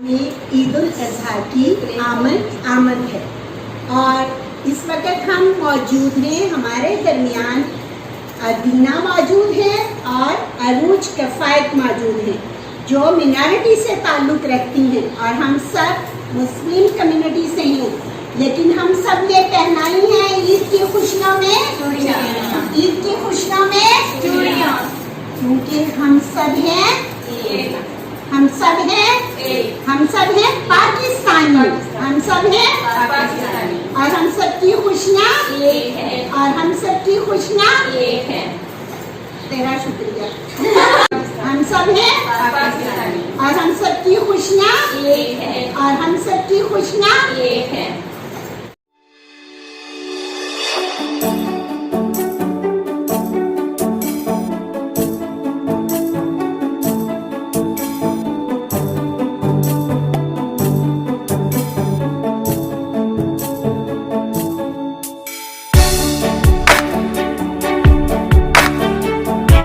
में ईद उल अज़हा की आमद है और इस वक्त हम मौजूद हैं, हमारे दरमियान दीना मौजूद है और अरूज कफ़ायत मौजूद हैं जो मिनॉरिटी से ताल्लुक़ रखती हैं और हम सब मुस्लिम कम्युनिटी से हैं, लेकिन हम सब ने पहनाई है ईद की खुशियों में ईद की खुशियों में चूड़ियाँ, क्योंकि हम सब हैं पाकिस्तानी, हम सब हैं और हम सब की खुशियाँ तेरा शुक्रिया। हम सब हैं और हम सब की खुशियाँ